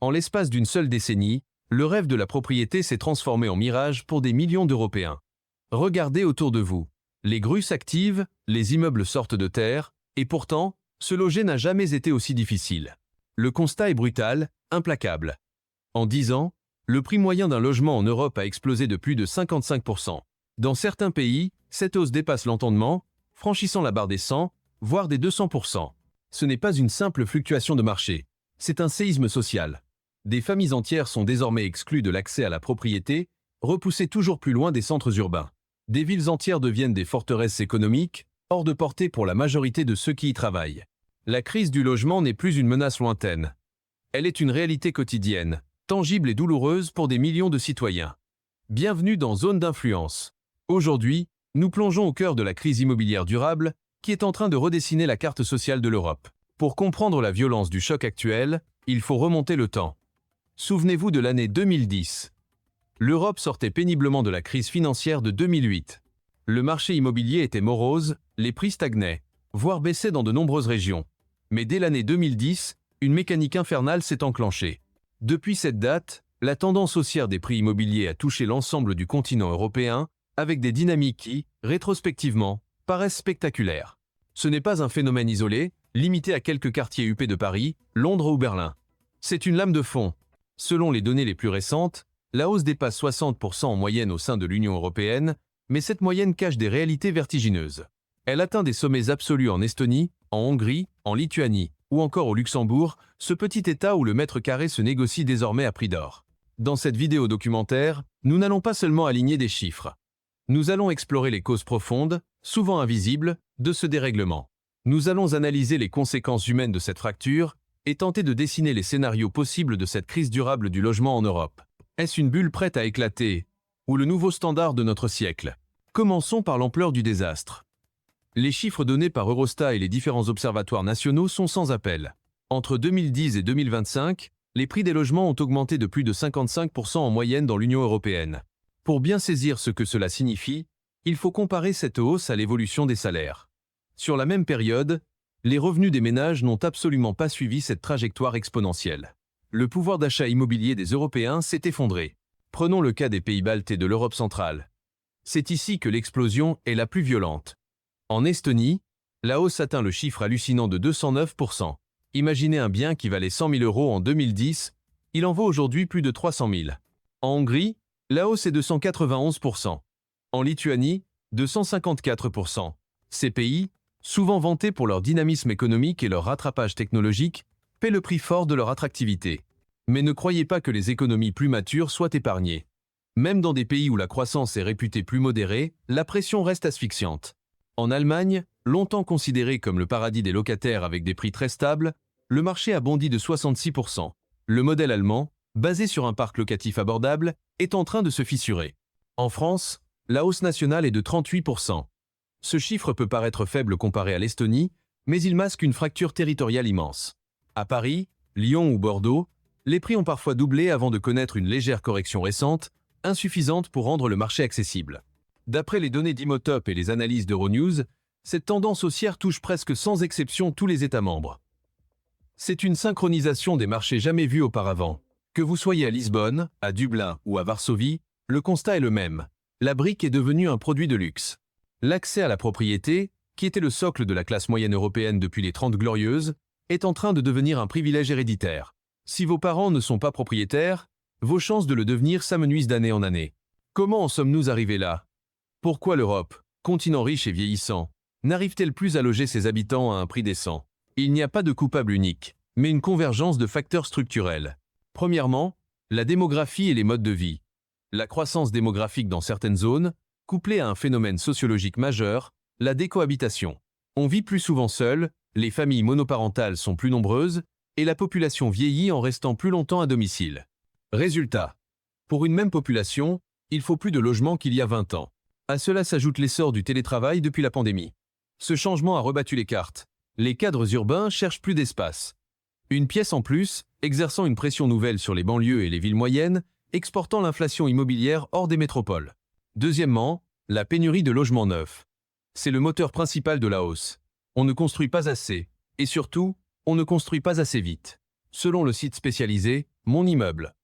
En l'espace d'une seule décennie, le rêve de la propriété s'est transformé en mirage pour des millions d'Européens. Regardez autour de vous. Les grues s'activent, les immeubles sortent de terre, et pourtant, se loger n'a jamais été aussi difficile. Le constat est brutal, implacable. En 10 ans, le prix moyen d'un logement en Europe a explosé de plus de 55%. Dans certains pays, cette hausse dépasse l'entendement, franchissant la barre des 100, voire des 200%. Ce n'est pas une simple fluctuation de marché, c'est un séisme social. Des familles entières sont désormais exclues de l'accès à la propriété, repoussées toujours plus loin des centres urbains. Des villes entières deviennent des forteresses économiques, hors de portée pour la majorité de ceux qui y travaillent. La crise du logement n'est plus une menace lointaine. Elle est une réalité quotidienne, tangible et douloureuse pour des millions de citoyens. Bienvenue dans Zone d'influence. Aujourd'hui, nous plongeons au cœur de la crise immobilière durable qui est en train de redessiner la carte sociale de l'Europe. Pour comprendre la violence du choc actuel, il faut remonter le temps. Souvenez-vous de l'année 2010. L'Europe sortait péniblement de la crise financière de 2008. Le marché immobilier était morose, les prix stagnaient, voire baissaient dans de nombreuses régions. Mais dès l'année 2010, une mécanique infernale s'est enclenchée. Depuis cette date, la tendance haussière des prix immobiliers a touché l'ensemble du continent européen, avec des dynamiques qui, rétrospectivement, paraissent spectaculaires. Ce n'est pas un phénomène isolé, limité à quelques quartiers huppés de Paris, Londres ou Berlin. C'est une lame de fond. Selon les données les plus récentes, la hausse dépasse 60% en moyenne au sein de l'Union européenne, mais cette moyenne cache des réalités vertigineuses. Elle atteint des sommets absolus en Estonie, en Hongrie, en Lituanie, ou encore au Luxembourg, ce petit État où le mètre carré se négocie désormais à prix d'or. Dans cette vidéo documentaire, nous n'allons pas seulement aligner des chiffres. Nous allons explorer les causes profondes, souvent invisibles, de ce dérèglement. Nous allons analyser les conséquences humaines de cette fracture et tenter de dessiner les scénarios possibles de cette crise durable du logement en Europe. Est-ce une bulle prête à éclater, ou le nouveau standard de notre siècle? Commençons par l'ampleur du désastre. Les chiffres donnés par Eurostat et les différents observatoires nationaux sont sans appel. Entre 2010 et 2025, les prix des logements ont augmenté de plus de 55% en moyenne dans l'Union européenne. Pour bien saisir ce que cela signifie, il faut comparer cette hausse à l'évolution des salaires. Sur la même période, les revenus des ménages n'ont absolument pas suivi cette trajectoire exponentielle. Le pouvoir d'achat immobilier des Européens s'est effondré. Prenons le cas des pays baltes et de l'Europe centrale. C'est ici que l'explosion est la plus violente. En Estonie, la hausse atteint le chiffre hallucinant de 209%. Imaginez un bien qui valait 100 000 € en 2010, il en vaut aujourd'hui plus de 300 000. En Hongrie, la hausse est de 191%. En Lituanie, de 154%. Ces pays, souvent vantés pour leur dynamisme économique et leur rattrapage technologique, paient le prix fort de leur attractivité. Mais ne croyez pas que les économies plus matures soient épargnées. Même dans des pays où la croissance est réputée plus modérée, la pression reste asphyxiante. En Allemagne, longtemps considéré comme le paradis des locataires avec des prix très stables, le marché a bondi de 66%. Le modèle allemand, basé sur un parc locatif abordable, est en train de se fissurer. En France, la hausse nationale est de 38%. Ce chiffre peut paraître faible comparé à l'Estonie, mais il masque une fracture territoriale immense. À Paris, Lyon ou Bordeaux, les prix ont parfois doublé avant de connaître une légère correction récente, insuffisante pour rendre le marché accessible. D'après les données d'Imotop et les analyses d'Euronews, cette tendance haussière touche presque sans exception tous les États membres. C'est une synchronisation des marchés jamais vus auparavant. Que vous soyez à Lisbonne, à Dublin ou à Varsovie, le constat est le même. La brique est devenue un produit de luxe. L'accès à la propriété, qui était le socle de la classe moyenne européenne depuis les 30 Glorieuses, est en train de devenir un privilège héréditaire. Si vos parents ne sont pas propriétaires, vos chances de le devenir s'amenuisent d'année en année. Comment en sommes-nous arrivés là? Pourquoi l'Europe, continent riche et vieillissant, n'arrive-t-elle plus à loger ses habitants à un prix décent? Il n'y a pas de coupable unique, mais une convergence de facteurs structurels. Premièrement, la démographie et les modes de vie. La croissance démographique dans certaines zones, couplée à un phénomène sociologique majeur, la décohabitation. On vit plus souvent seul, les familles monoparentales sont plus nombreuses, et la population vieillit en restant plus longtemps à domicile. Résultat. Pour une même population, il faut plus de logements qu'il y a 20 ans. À cela s'ajoute l'essor du télétravail depuis la pandémie. Ce changement a rebattu les cartes. Les cadres urbains cherchent plus d'espace. Une pièce en plus, exerçant une pression nouvelle sur les banlieues et les villes moyennes, exportant l'inflation immobilière hors des métropoles. Deuxièmement, la pénurie de logements neufs. C'est le moteur principal de la hausse. On ne construit pas assez. Et surtout, on ne construit pas assez vite. Selon le site spécialisé Mon Immeuble,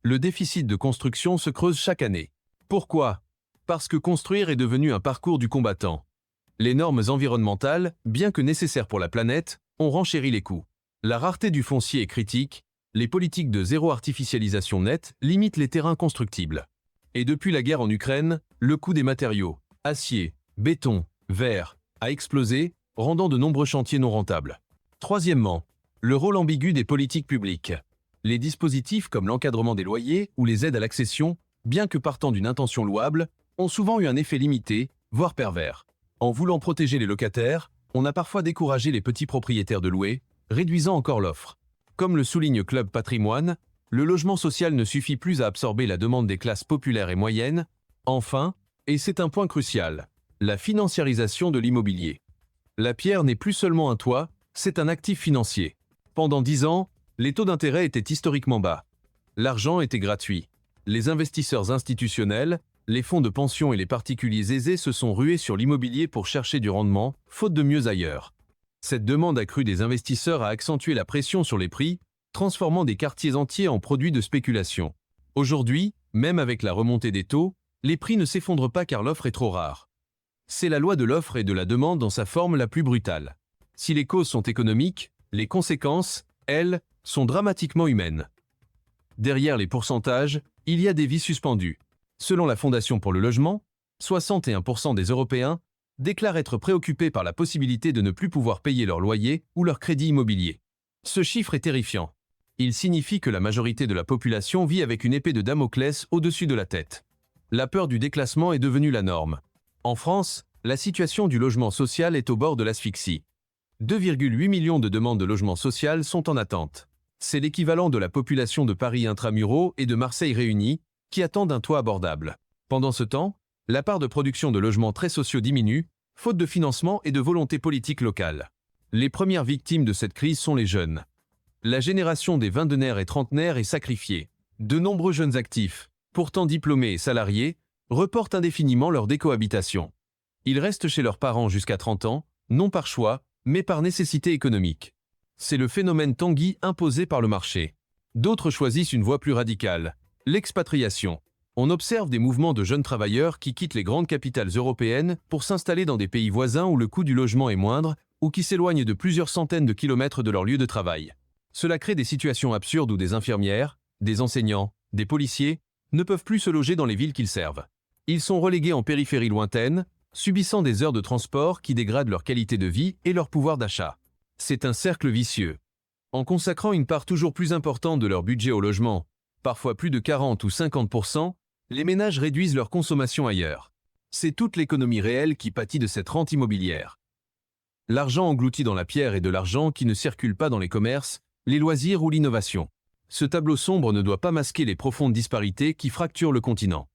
le déficit de construction se creuse chaque année. Pourquoi? Parce que construire est devenu un parcours du combattant. Les normes environnementales, bien que nécessaires pour la planète, ont renchéri les coûts. La rareté du foncier est critique, les politiques de zéro artificialisation nette limitent les terrains constructibles. Et depuis la guerre en Ukraine, le coût des matériaux, acier, béton, verre, a explosé, rendant de nombreux chantiers non rentables. Troisièmement, le rôle ambigu des politiques publiques. Les dispositifs comme l'encadrement des loyers ou les aides à l'accession, bien que partant d'une intention louable, ont souvent eu un effet limité, voire pervers. En voulant protéger les locataires, on a parfois découragé les petits propriétaires de louer, réduisant encore l'offre. Comme le souligne Club Patrimoine, le logement social ne suffit plus à absorber la demande des classes populaires et moyennes. Enfin, et c'est un point crucial, la financiarisation de l'immobilier. La pierre n'est plus seulement un toit, c'est un actif financier. Pendant 10 ans, les taux d'intérêt étaient historiquement bas. L'argent était gratuit. Les investisseurs institutionnels, les fonds de pension et les particuliers aisés se sont rués sur l'immobilier pour chercher du rendement, faute de mieux ailleurs. Cette demande accrue des investisseurs a accentué la pression sur les prix, transformant des quartiers entiers en produits de spéculation. Aujourd'hui, même avec la remontée des taux, les prix ne s'effondrent pas car l'offre est trop rare. C'est la loi de l'offre et de la demande dans sa forme la plus brutale. Si les causes sont économiques, les conséquences, elles, sont dramatiquement humaines. Derrière les pourcentages, il y a des vies suspendues. Selon la Fondation pour le logement, 61% des Européens déclarent être préoccupés par la possibilité de ne plus pouvoir payer leur loyer ou leur crédit immobilier. Ce chiffre est terrifiant. Il signifie que la majorité de la population vit avec une épée de Damoclès au-dessus de la tête. La peur du déclassement est devenue la norme. En France, la situation du logement social est au bord de l'asphyxie. 2,8 millions de demandes de logement social sont en attente. C'est l'équivalent de la population de Paris intramuros et de Marseille réunis, qui attendent un toit abordable. Pendant ce temps, la part de production de logements très sociaux diminue, faute de financement et de volonté politique locale. Les premières victimes de cette crise sont les jeunes. La génération des vingtenaires et trentenaires est sacrifiée. De nombreux jeunes actifs, pourtant diplômés et salariés, reportent indéfiniment leur décohabitation. Ils restent chez leurs parents jusqu'à 30 ans, non par choix, mais par nécessité économique. C'est le phénomène Tanguy imposé par le marché. D'autres choisissent une voie plus radicale, l'expatriation. On observe des mouvements de jeunes travailleurs qui quittent les grandes capitales européennes pour s'installer dans des pays voisins où le coût du logement est moindre ou qui s'éloignent de plusieurs centaines de kilomètres de leur lieu de travail. Cela crée des situations absurdes où des infirmières, des enseignants, des policiers ne peuvent plus se loger dans les villes qu'ils servent. Ils sont relégués en périphérie lointaine, subissant des heures de transport qui dégradent leur qualité de vie et leur pouvoir d'achat. C'est un cercle vicieux. En consacrant une part toujours plus importante de leur budget au logement, parfois plus de 40 ou 50%, les ménages réduisent leur consommation ailleurs. C'est toute l'économie réelle qui pâtit de cette rente immobilière. L'argent englouti dans la pierre est de l'argent qui ne circule pas dans les commerces, les loisirs ou l'innovation. Ce tableau sombre ne doit pas masquer les profondes disparités qui fracturent le continent.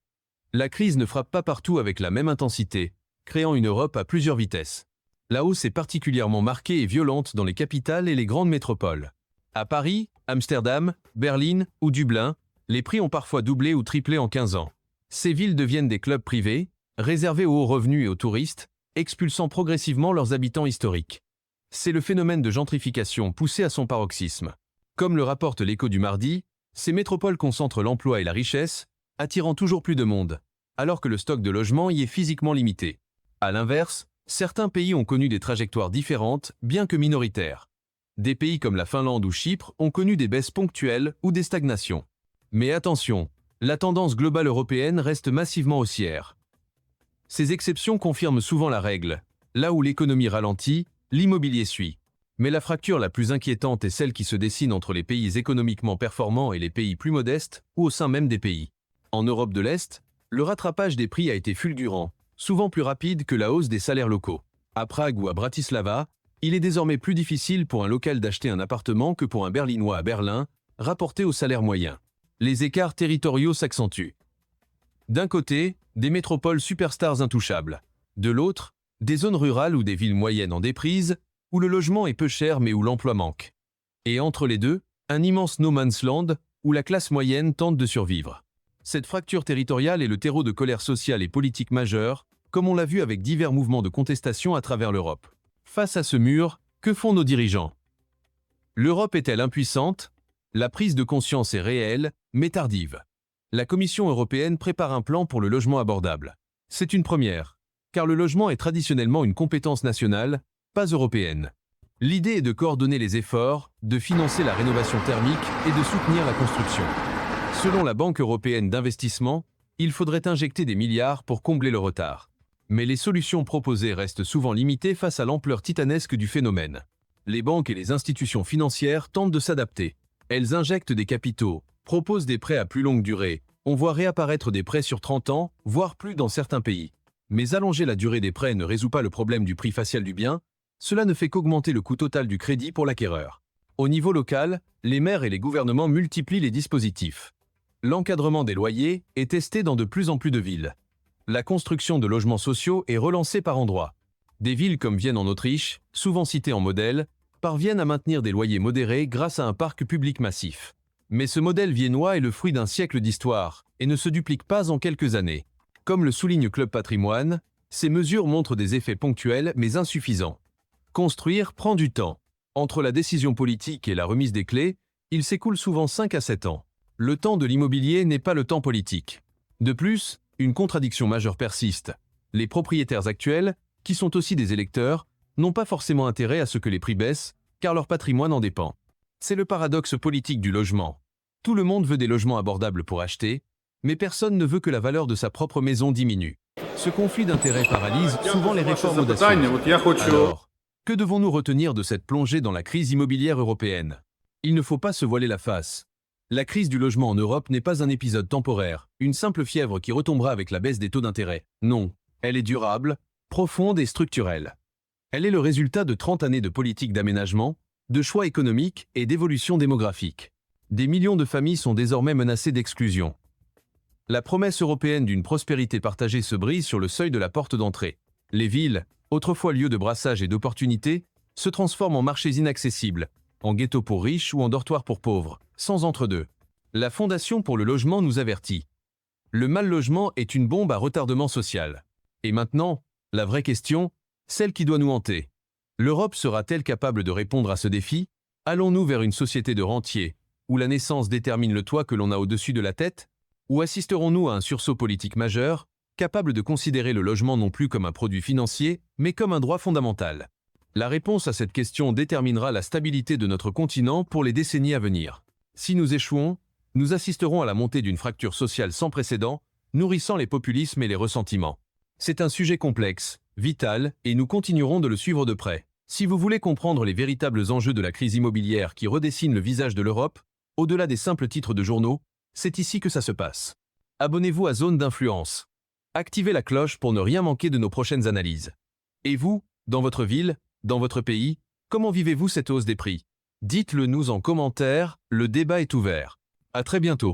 La crise ne frappe pas partout avec la même intensité, créant une Europe à plusieurs vitesses. La hausse est particulièrement marquée et violente dans les capitales et les grandes métropoles. À Paris, Amsterdam, Berlin ou Dublin, les prix ont parfois doublé ou triplé en 15 ans. Ces villes deviennent des clubs privés, réservés aux hauts revenus et aux touristes, expulsant progressivement leurs habitants historiques. C'est le phénomène de gentrification poussé à son paroxysme. Comme le rapporte l'Écho du mardi, ces métropoles concentrent l'emploi et la richesse, attirant toujours plus de monde, alors que le stock de logements y est physiquement limité. À l'inverse, certains pays ont connu des trajectoires différentes, bien que minoritaires. Des pays comme la Finlande ou Chypre ont connu des baisses ponctuelles ou des stagnations. Mais attention, la tendance globale européenne reste massivement haussière. Ces exceptions confirment souvent la règle. Là où l'économie ralentit, l'immobilier suit. Mais la fracture la plus inquiétante est celle qui se dessine entre les pays économiquement performants et les pays plus modestes, ou au sein même des pays. En Europe de l'Est, le rattrapage des prix a été fulgurant, souvent plus rapide que la hausse des salaires locaux. À Prague ou à Bratislava, il est désormais plus difficile pour un local d'acheter un appartement que pour un Berlinois à Berlin, rapporté au salaire moyen. Les écarts territoriaux s'accentuent. D'un côté, des métropoles superstars intouchables. De l'autre, des zones rurales ou des villes moyennes en déprise, où le logement est peu cher mais où l'emploi manque. Et entre les deux, un immense no man's land, où la classe moyenne tente de survivre. Cette fracture territoriale est le terreau de colère sociale et politique majeure, comme on l'a vu avec divers mouvements de contestation à travers l'Europe. Face à ce mur, que font nos dirigeants? L'Europe est-elle impuissante? La prise de conscience est réelle, mais tardive. La Commission européenne prépare un plan pour le logement abordable. C'est une première, car le logement est traditionnellement une compétence nationale, pas européenne. L'idée est de coordonner les efforts, de financer la rénovation thermique et de soutenir la construction. Selon la Banque européenne d'investissement, il faudrait injecter des milliards pour combler le retard. Mais les solutions proposées restent souvent limitées face à l'ampleur titanesque du phénomène. Les banques et les institutions financières tentent de s'adapter. Elles injectent des capitaux, proposent des prêts à plus longue durée. On voit réapparaître des prêts sur 30 ans, voire plus dans certains pays. Mais allonger la durée des prêts ne résout pas le problème du prix facial du bien, cela ne fait qu'augmenter le coût total du crédit pour l'acquéreur. Au niveau local, les maires et les gouvernements multiplient les dispositifs. L'encadrement des loyers est testé dans de plus en plus de villes. La construction de logements sociaux est relancée par endroits. Des villes comme Vienne en Autriche, souvent citées en modèle, parviennent à maintenir des loyers modérés grâce à un parc public massif. Mais ce modèle viennois est le fruit d'un siècle d'histoire et ne se duplique pas en quelques années. Comme le souligne Club Patrimoine, ces mesures montrent des effets ponctuels mais insuffisants. Construire prend du temps. Entre la décision politique et la remise des clés, il s'écoule souvent 5 à 7 ans. Le temps de l'immobilier n'est pas le temps politique. De plus, une contradiction majeure persiste. Les propriétaires actuels, qui sont aussi des électeurs, n'ont pas forcément intérêt à ce que les prix baissent, car leur patrimoine en dépend. C'est le paradoxe politique du logement. Tout le monde veut des logements abordables pour acheter, mais personne ne veut que la valeur de sa propre maison diminue. Ce conflit d'intérêts paralyse souvent les réformes audacieuses. Alors, que devons-nous retenir de cette plongée dans la crise immobilière européenne? Il ne faut pas se voiler la face. La crise du logement en Europe n'est pas un épisode temporaire, une simple fièvre qui retombera avec la baisse des taux d'intérêt. Non, elle est durable, profonde et structurelle. Elle est le résultat de 30 années de politique d'aménagement, de choix économiques et d'évolution démographique. Des millions de familles sont désormais menacées d'exclusion. La promesse européenne d'une prospérité partagée se brise sur le seuil de la porte d'entrée. Les villes, autrefois lieux de brassage et d'opportunités, se transforment en marchés inaccessibles, en ghettos pour riches ou en dortoirs pour pauvres, sans entre-deux. La Fondation pour le logement nous avertit. Le mal-logement est une bombe à retardement social. Et maintenant, la vraie question, celle qui doit nous hanter. L'Europe sera-t-elle capable de répondre à ce défi? Allons-nous vers une société de rentiers, où la naissance détermine le toit que l'on a au-dessus de la tête? Ou assisterons-nous à un sursaut politique majeur, capable de considérer le logement non plus comme un produit financier, mais comme un droit fondamental? La réponse à cette question déterminera la stabilité de notre continent pour les décennies à venir. Si nous échouons, nous assisterons à la montée d'une fracture sociale sans précédent, nourrissant les populismes et les ressentiments. C'est un sujet complexe, vital, et nous continuerons de le suivre de près. Si vous voulez comprendre les véritables enjeux de la crise immobilière qui redessine le visage de l'Europe, au-delà des simples titres de journaux, c'est ici que ça se passe. Abonnez-vous à Zone d'influence. Activez la cloche pour ne rien manquer de nos prochaines analyses. Et vous, dans votre ville, dans votre pays, comment vivez-vous cette hausse des prix? Dites-le nous en commentaire, le débat est ouvert. À très bientôt.